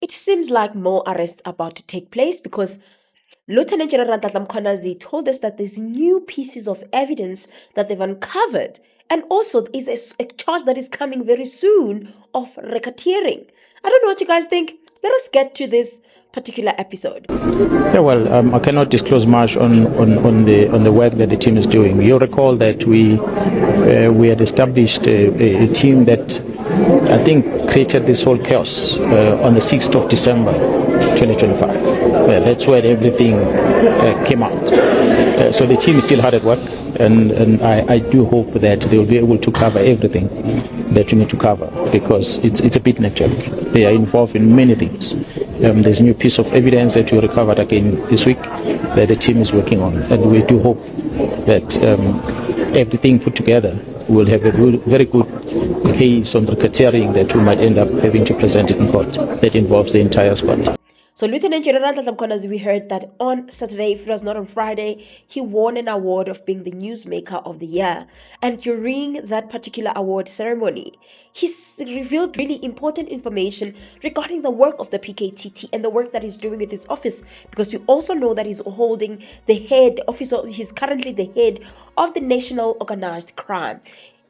It seems like more arrests are about to take place because Lieutenant General Nhlanhla Mkhwanazi told us that there's new pieces of evidence that they've uncovered, and also is a charge that is coming very soon of racketeering. I don't know what you guys think. Let us get to this particular episode. Yeah, well, I cannot disclose much on the work that the team is doing. You'll recall that we had established a team that I think created this whole chaos on the 6th of December 2025. That's where everything came out. So the team is still hard at work, and I do hope that they will be able to cover everything that we need to cover, because it's a big network. They are involved in many things. There's a new piece of evidence that we recovered again this week that the team is working on, and we do hope that everything put together will have a very good case on racketeering that we might end up having to present it in court that involves the entire squad. So Lieutenant General Nhlanhla Mkhwanazi, we heard that on Saturday, if it was not on Friday, he won an award of being the newsmaker of the year. And during that particular award ceremony, he revealed really important information regarding the work of the PKTT and the work that he's doing with his office, because we also know that he's holding the head officer. He's currently the head of the National Organized Crime.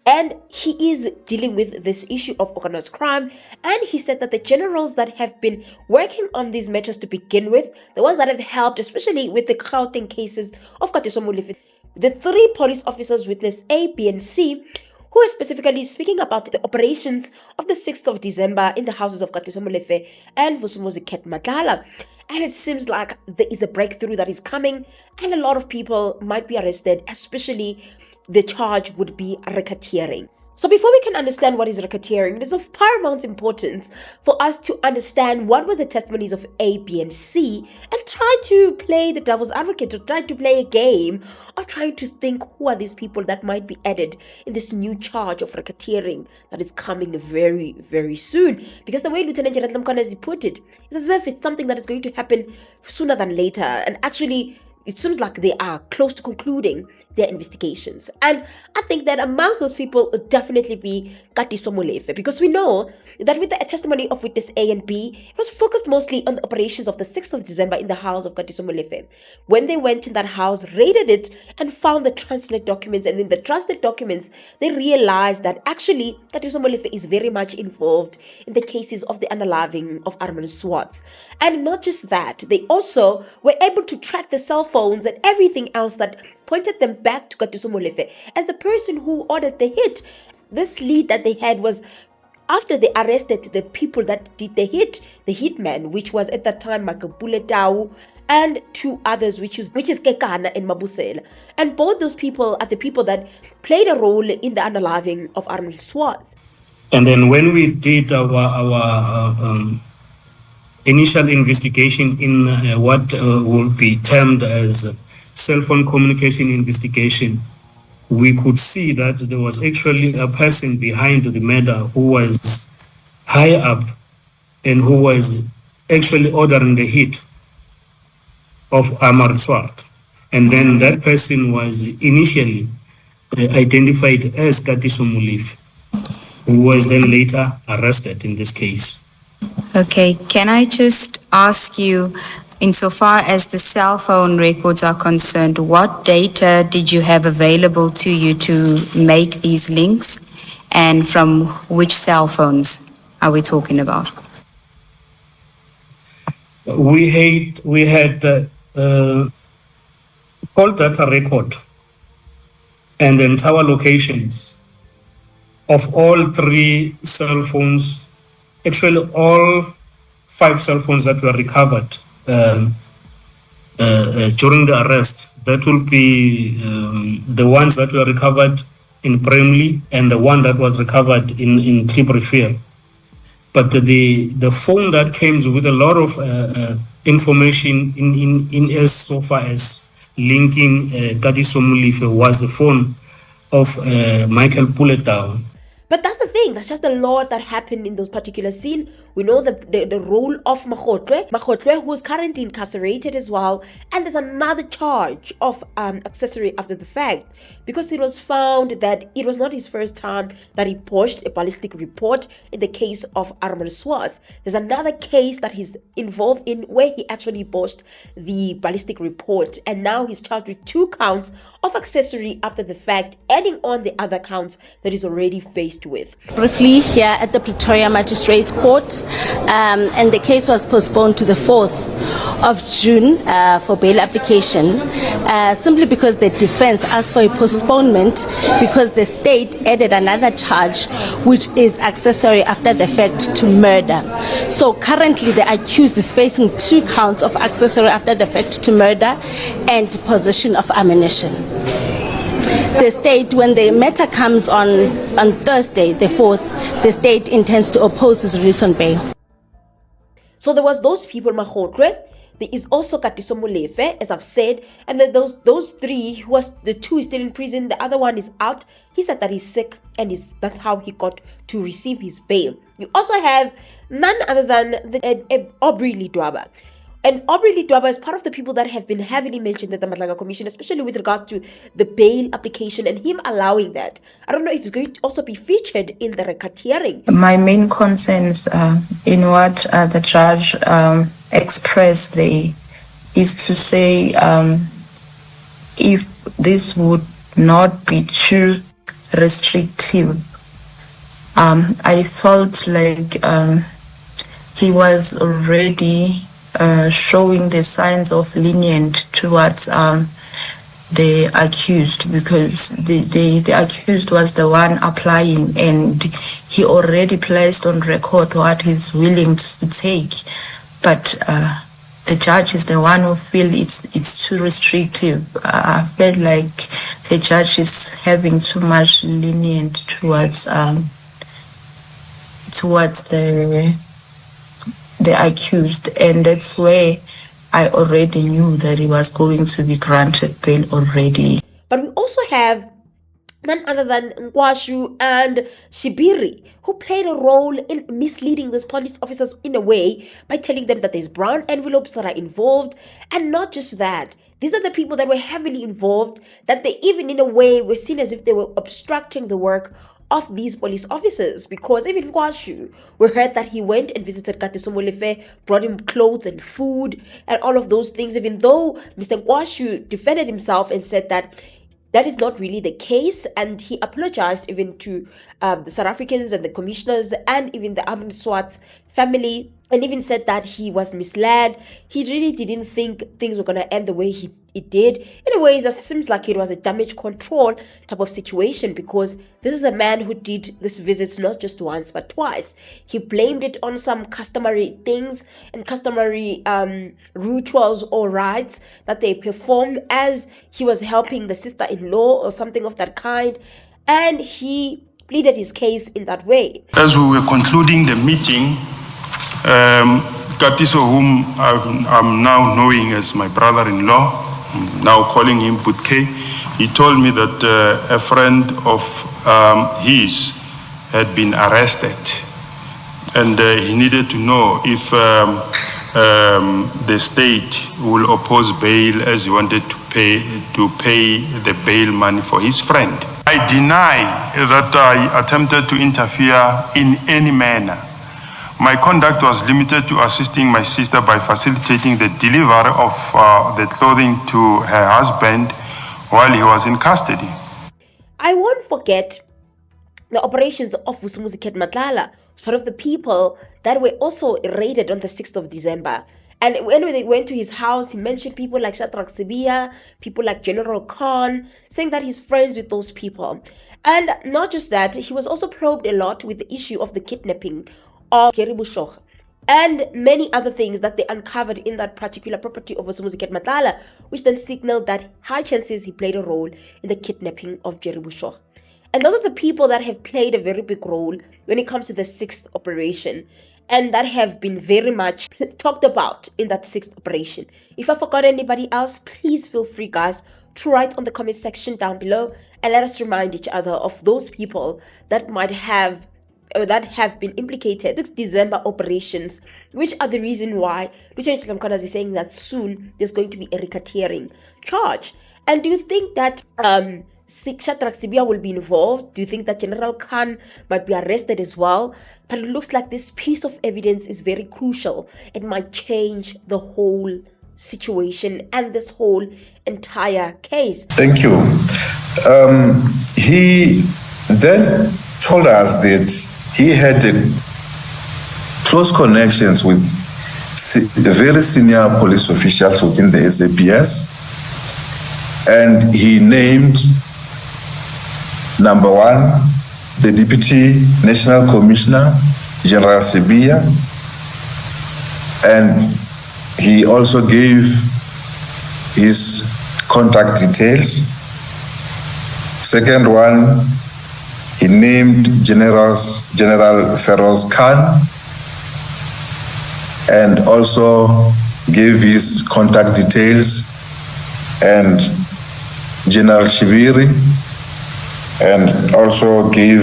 And he is dealing with this issue of organized crime. And he said that the generals that have been working on these matters to begin with, the ones that have helped, especially with the Gauteng cases of Katiso Molefe, the 3 police officers witness A, B, and C, who is specifically speaking about the operations of the 6th of December in the houses of Katiso Molefe and Vusumuzi Matlala. And it seems like there is a breakthrough that is coming, and a lot of people might be arrested, especially the charge would be racketeering. So before we can understand what is racketeering, it is of paramount importance for us to understand what were the testimonies of A, B, and C, and try to play the devil's advocate, or try to play a game of trying to think who are these people that might be added in this new charge of racketeering that is coming very, very soon. Because the way Lieutenant General Mkhwanazi put it is as if it's something that is going to happen sooner than later, and actually it seems like they are close to concluding their investigations. And I think that amongst those people would definitely be Katiso Molefe, because we know that with the testimony of witness A and B, it was focused mostly on the operations of the 6th of December in the house of Katiso Molefe. When they went in that house, raided it, and found the translate documents, and in the translate documents, they realized that actually Katiso Molefe is very much involved in the cases of the unaliving of Armand Swartz. And not just that, they also were able to track the cell phones and everything else that pointed them back to Katiso Molefe as the person who ordered the hit. This lead that they had was after they arrested the people that did the hit, the hitman, which was at that time Makapule Tau, and 2 others, which is Kekana and Mabusela. And both those people are the people that played a role in the unaliving of Arnold Swartz. And then when we did our initial investigation in what will be termed as cell phone communication investigation, we could see that there was actually a person behind the murder who was high up and who was actually ordering the hit of Amar Swart. And then that person was initially identified as Katiso Molefe, who was then later arrested in this case. Okay, can I just ask you, insofar as the cell phone records are concerned, what data did you have available to you to make these links, and from which cell phones are we talking about? We had call data record and then tower locations of all 3 cell phones. Actually, all 5 cell phones that were recovered during the arrest. That will be the ones that were recovered in Bramley and the one that was recovered in Clipperfield. But the phone that came with a lot of information in as so far as linking Katiso Molefe was the phone of Michael Puletau. But that's the thing, that's just a lot that happened in those particular scene. We know the role of Makgotle, who is currently incarcerated as well. And there's another charge of accessory after the fact, because it was found that it was not his first time that he pushed a ballistic report in the case of Armand Swartz. There's another case that he's involved in where he actually pushed the ballistic report, and now he's charged with 2 counts of accessory after the fact, adding on the other counts that he's already faced with. Briefly here at the Pretoria Magistrates Court, and the case was postponed to the 4th of June for bail application, simply because the defense asked for a postponement because the state added another charge, which is accessory after the fact to murder. So currently the accused is facing 2 counts of accessory after the fact to murder and possession of ammunition. The state, when the matter comes on Thursday, the 4th, the state intends to oppose his release on bail. So there was those people, Makgotle. There is also Katiso Molefe, as I've said, and then those 3, who was the 2 is still in prison, the other one is out. He said that he's sick, and that's how he got to receive his bail. You also have none other than Aubrey Lidwaba. And Aubrey Lidwaba is part of the people that have been heavily mentioned at the Madlanga Commission, especially with regards to the bail application and him allowing that. I don't know if it's going to also be featured in the racketeering. My main concerns in what the judge expressed there is to say if this would not be too restrictive. I felt like he was already showing the signs of lenient towards the accused, because the accused was the one applying, and he already placed on record what he's willing to take. But the judge is the one who feels it's too restrictive. I felt like the judge is having too much lenient towards the accused, and that's where I already knew that he was going to be granted bail already. But we also have none other than Nkwashu and Shibiri, who played a role in misleading these police officers in a way by telling them that there's brown envelopes that are involved. And not just that, these are the people that were heavily involved, that they even in a way were seen as if they were obstructing the work of these police officers, because even Nkwashu, we heard that he went and visited Katiso Molefe, brought him clothes and food and all of those things, even though Mr. Nkwashu defended himself and said that that is not really the case, and he apologized even to the South Africans and the commissioners and even the Armand Swartz family, and even said that he was misled. He really didn't think things were going to end the way it did. In a way, it just seems like it was a damage control type of situation, because this is a man who did these visits not just once but twice. He blamed it on some customary things and customary rituals or rites that they performed as he was helping the sister-in-law or something of that kind, and he pleaded his case in that way. As we were concluding the meeting, Katiso, whom I'm now knowing as my brother-in-law, now calling him Butke, he told me that a friend of his had been arrested, and he needed to know if the state will oppose bail, as he wanted to pay the bail money for his friend. I deny that I attempted to interfere in any manner. My conduct was limited to assisting my sister by facilitating the delivery of the clothing to her husband while he was in custody. I won't forget the operations of Vusumuzi Matlala was part of the people that were also raided on the 6th of December. And when they went to his house, he mentioned people like Shadrack Sibiya, people like General Khan, saying that he's friends with those people. And not just that, he was also probed a lot with the issue of the kidnapping of Jerry Bushokh and many other things that they uncovered in that particular property of Vusumuzi Matlala, which then signaled that high chances he played a role in the kidnapping of Jerry Bushokh. And those are the people that have played a very big role when it comes to the 6th operation, and that have been very much talked about in that 6th operation. If I forgot anybody else, please feel free, guys, to write on the comment section down below, and let us remind each other of those people that might have been implicated. 6 December operations, which are the reason why Lieutenant Nhlanhla Mkhwanazi is saying that soon there's going to be a racketeering charge. And do you think that Shadrack Sibiya will be involved? Do you think that General Khan might be arrested as well? But it looks like this piece of evidence is very crucial. It might change the whole situation and this whole entire case. Thank you. He then told us that he had close connections with very senior police officials within the SAPS, and he named number 1, the Deputy National Commissioner, General Sibiya, and he also gave his contact details. Second one, he named General Feroz Khan and also gave his contact details, and General Shibiri, and also gave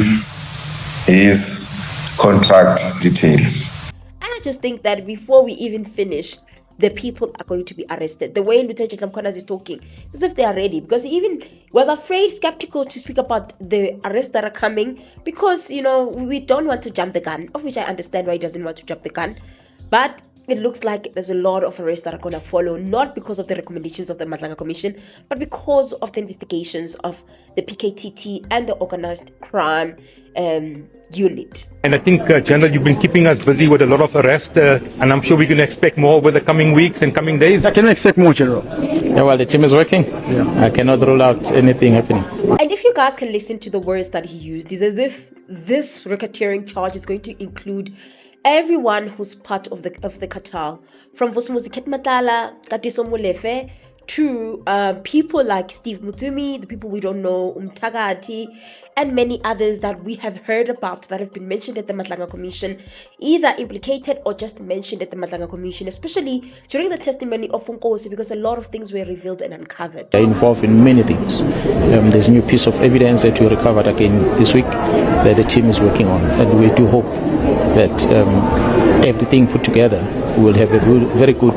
his contract details. And I just think that before we even finish, the people are going to be arrested. The way Lieutenant Nhlanhla Mkhwanazi is talking, it's as if they are ready, because he even was afraid, skeptical to speak about the arrests that are coming, because, you know, we don't want to jump the gun, of which I understand why he doesn't want to jump the gun. But it looks like there's a lot of arrests that are going to follow, not because of the recommendations of the Madlanga Commission, but because of the investigations of the PKTT and the organized crime unit. And I think, General, you've been keeping us busy with a lot of arrests, and I'm sure we can expect more over the coming weeks and coming days. Can we expect more, General? Yeah, well, the team is working. Yeah. I cannot rule out anything happening. And if you guys can listen to the words that he used, it's as if this racketeering charge is going to include everyone who's part of the cartel, from Vusumuzi, Matlala, Katiso Molefe, to people like Steve Motsumi, the people we don't know, Mthakathi, and many others that we have heard about that have been mentioned at the Madlanga Commission, either implicated or just mentioned at the Madlanga Commission, especially during the testimony of Nkosi, because a lot of things were revealed and uncovered. They're involved in many things. There's a new piece of evidence that we recovered again this week that the team is working on, and we do hope that everything put together will have a very good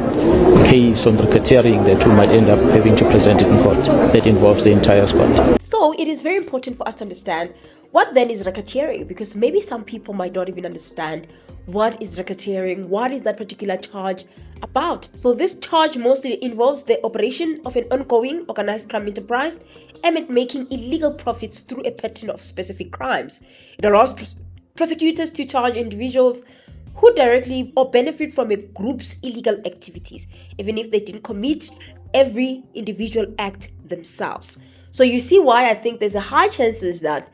case on racketeering that we might end up having to present it in court that involves the entire squad. So it is very important for us to understand what then is racketeering, because maybe some people might not even understand what is racketeering, what is that particular charge about. So this charge mostly involves the operation of an ongoing organized crime enterprise aimed at making illegal profits through a pattern of specific crimes. It allows prosecutors to charge individuals who directly or benefit from a group's illegal activities, even if they didn't commit every individual act themselves. So you see why I think there's a high chances that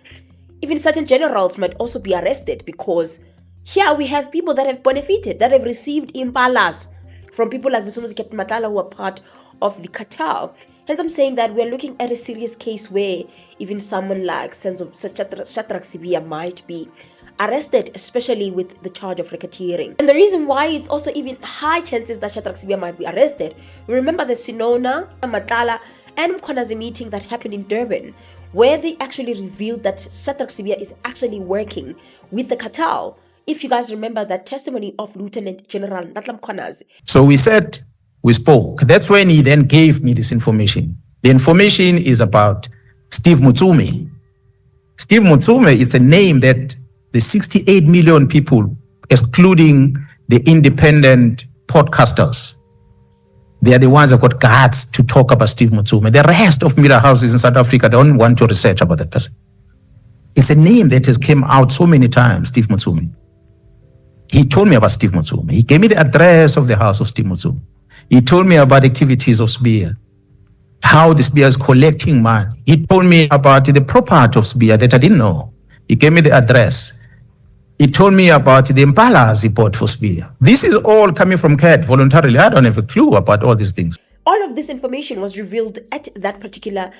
even certain generals might also be arrested, because here we have people that have benefited, that have received Impalas from people like Vusumuzi, Matlala, who are part of the cartel. Hence I'm saying that we're looking at a serious case where even someone like Shadrack Sibiya might be arrested, especially with the charge of racketeering. And the reason why it's also even high chances that Shadrack Sibiya might be arrested, we remember the Sinona, Matlala and Mkhwanazi meeting that happened in Durban, where they actually revealed that Shadrack Sibiya is actually working with the cartel. If you guys remember that testimony of Lieutenant General Nhlanhla Mkhwanazi. So we spoke. That's when he then gave me this information. The information is about Steve Motsumi. Steve Motsumi is a name that the 68 million people, excluding the independent podcasters, they are the ones that got guts to talk about Steve Motsumi. The rest of media houses in South Africa don't want to research about that person. It's a name that has come out so many times, Steve Motsumi. He told me about Steve Motsumi. He gave me the address of the house of Steve Motsumi. He told me about activities of Sibiya, how the Sibiya is collecting money. He told me about the property of Sibiya that I didn't know. He gave me the address. He told me about the Impalas he bought for Sibiya. This is all coming from CAD voluntarily. I don't have a clue about all these things. All of this information was revealed at that particular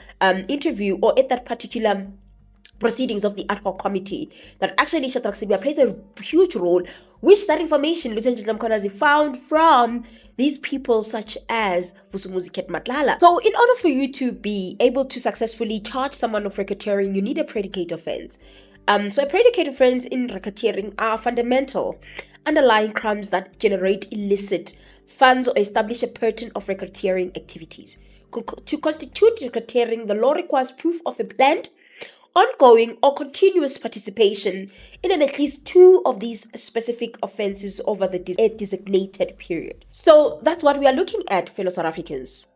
interview, or at that particular proceedings of the ad hoc committee that actually Shadrack Sibiya plays a huge role, which that information Lieutenant Nhlanhla Mkhwanazi found from these people such as Vusumuzi Matlala. So in order for you to be able to successfully charge someone of racketeering, you need a predicate offense. So a predicate offense in racketeering are fundamental underlying crimes that generate illicit funds or establish a pattern of racketeering activities. To constitute racketeering, the law requires proof of a planned, ongoing or continuous participation in at least two of these specific offenses over the designated period. So that's what we are looking at, fellow South Africans.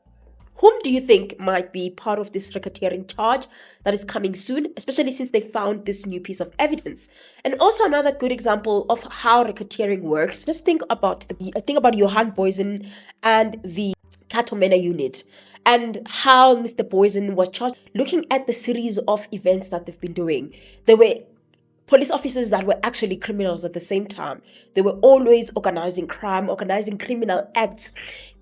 Whom do you think might be part of this racketeering charge that is coming soon, especially since they found this new piece of evidence? And also another good example of how racketeering works. Just think about Johan Boysen and the Katomena unit, and how Mr. Boysen was charged. Looking at the series of events that they've been doing, there were police officers that were actually criminals at the same time. They were always organizing crime, organizing criminal acts,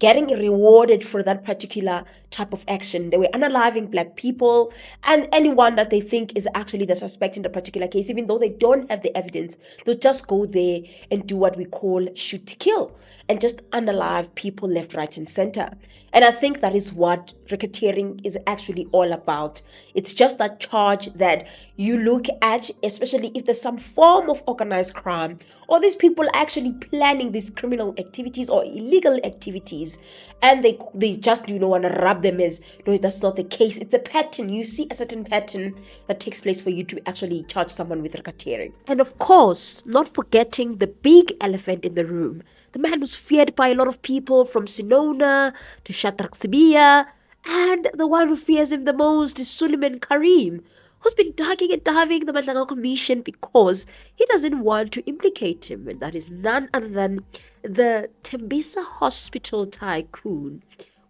getting rewarded for that particular type of action. They were unaliving black people and anyone that they think is actually the suspect in the particular case, even though they don't have the evidence. They'll just go there and do what we call shoot to kill and just unalive people left, right, and center. And I think that is what racketeering is actually all about. It's just that charge that you look at, especially if there's some form of organized crime, or these people are actually planning these criminal activities or illegal activities, and they just want to rub them as, no, that's not the case. It's a pattern. You see a certain pattern that takes place for you to actually charge someone with racketeering. And of course, not forgetting the big elephant in the room, the man who's feared by a lot of people, from Sinona to Shadrack Sibiya, and the one who fears him the most is Suleiman Karim, who's been diving the Madlanga Commission because he doesn't want to implicate him, and that is none other than the Tembisa Hospital tycoon,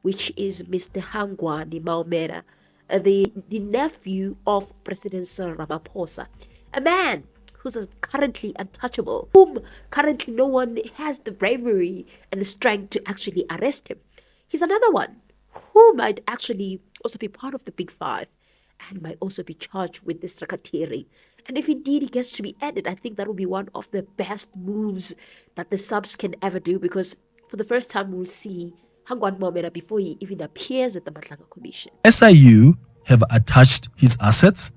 which is Mr. Hangwani Maumela, the nephew of President Cyril Ramaphosa, a man who's currently untouchable, whom currently no one has the bravery and the strength to actually arrest him. He's another one who might actually also be part of the Big Five and might also be charged with this racketeering. And if indeed he gets to be added, I think that will be one of the best moves that the subs can ever do, because for the first time we'll see Hangwani Maumela before he even appears at the Madlanga Commission. SIU have attached his assets.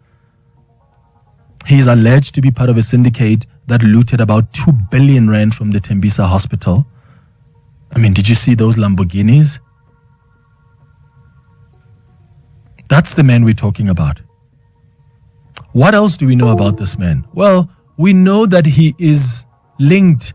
He is alleged to be part of a syndicate that looted about 2 billion rand from the Tembisa Hospital. I mean, did you see those Lamborghinis? That's the man we're talking about. What else do we know about this man? Well, we know that he is linked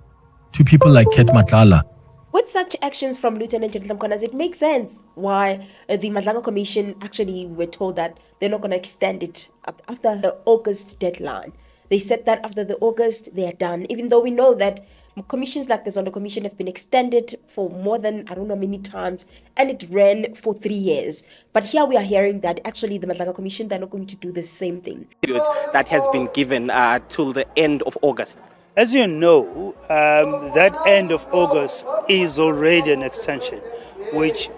to people like Matlala. With such actions from Lieutenant Nhlanhla Mkhwanazi, it makes sense why the Madlanga Commission actually were told that they're not going to extend it after the August deadline. They said that after the August, they are done, even though we know that commissions like this on the commission have been extended for more than, I don't know, many times, and it ran for 3 years. But here we are hearing that actually the Madlanga Commission, they're not going to do the same thing. That has been given till the end of August. As you know, that end of August is already an extension, which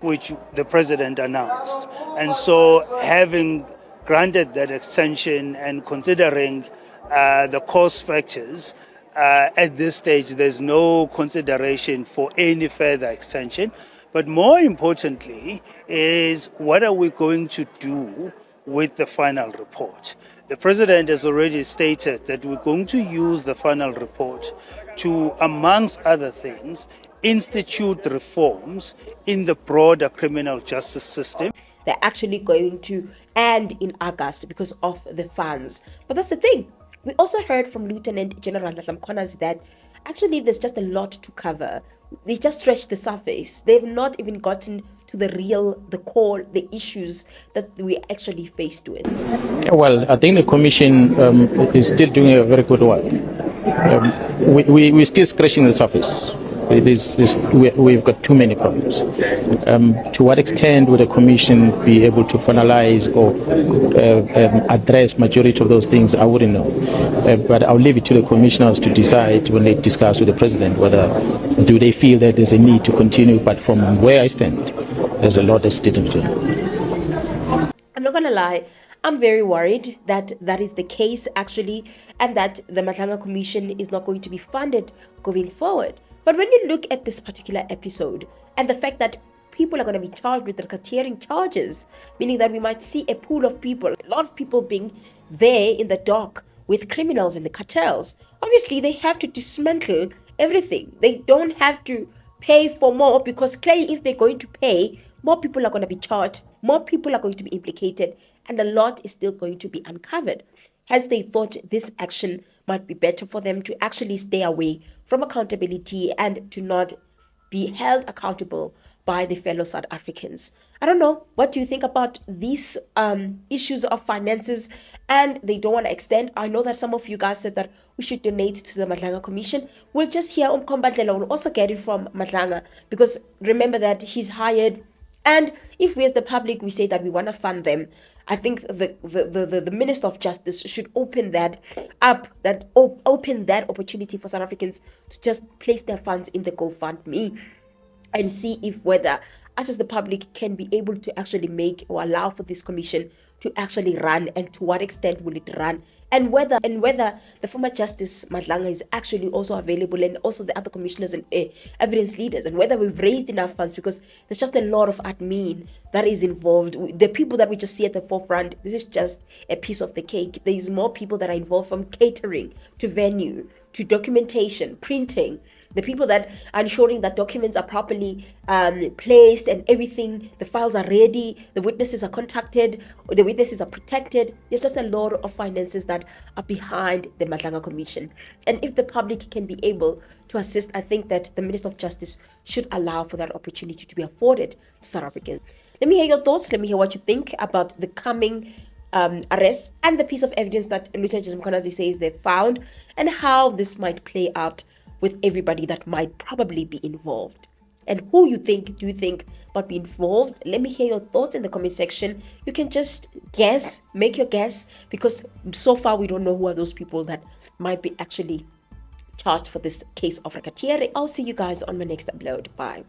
the president announced. And so having granted that extension and considering the cost factors, at this stage, there's no consideration for any further extension. But more importantly is, what are we going to do with the final report? The president has already stated that we're going to use the final report to, amongst other things, institute reforms in the broader criminal justice system. They're actually going to end in August because of the funds. But that's the thing. We also heard from Lieutenant General Nhlanhla Mkhwanazi that actually there's just a lot to cover. They just stretched the surface. They've not even gotten to the core, the issues that we actually faced with. Well, I think the Commission is still doing a very good work. We're still scratching the surface. We've got too many problems. To what extent will the Commission be able to finalize or address majority of those things, I wouldn't know. But I'll leave it to the Commissioners to decide when they discuss with the President whether do they feel that there's a need to continue. But from where I stand, there's a lot that's still to do. I'm not going to lie. I'm very worried that that is the case actually, and that the Madlanga Commission is not going to be funded going forward. But when you look at this particular episode and the fact that people are going to be charged with racketeering charges, meaning that we might see a pool of people, a lot of people being there in the dock with criminals and the cartels. Obviously, they have to dismantle everything. They don't have to pay for more, because clearly if they're going to pay, more people are going to be charged, more people are going to be implicated, and a lot is still going to be uncovered. Hence, they thought this action might be better for them to actually stay away from accountability and to not be held accountable by the fellow South Africans. I don't know. What do you think about these issues of finances? And they don't want to extend. I know that some of you guys said that we should donate to the Madlanga Commission. We'll just hear Madlanga. We'll also get it from Madlanga, because remember that he's hired. And if we as the public, we say that we want to fund them, I think the Minister of Justice should open that up, open that opportunity for South Africans to just place their funds in the GoFundMe, and see if whether us as the public can be able to actually make or allow for this commission to actually run, and to what extent will it run, and whether the former Justice Madlanga is actually also available, and also the other commissioners and evidence leaders, and whether we've raised enough funds, because there's just a lot of admin that is involved. The people that we just see at the forefront, this is just a piece of the cake. There's more people that are involved, from catering to venue to documentation, printing, the people that are ensuring that documents are properly placed and everything, the files are ready, the witnesses are contacted, the witnesses are protected. There's just a lot of finances that are behind the Madlanga Commission. And if the public can be able to assist, I think that the Minister of Justice should allow for that opportunity to be afforded to South Africans. Let me hear your thoughts. Let me hear what you think about the coming arrest and the piece of evidence that Lieutenant General Mkhwanazi says they found, and how this might play out with everybody that might probably be involved. And who you think might be involved? Let me hear your thoughts in the comment section. You can just guess, make your guess, because so far we don't know who are those people that might be actually charged for this case of racketeering. I'll see you guys on my next upload. Bye.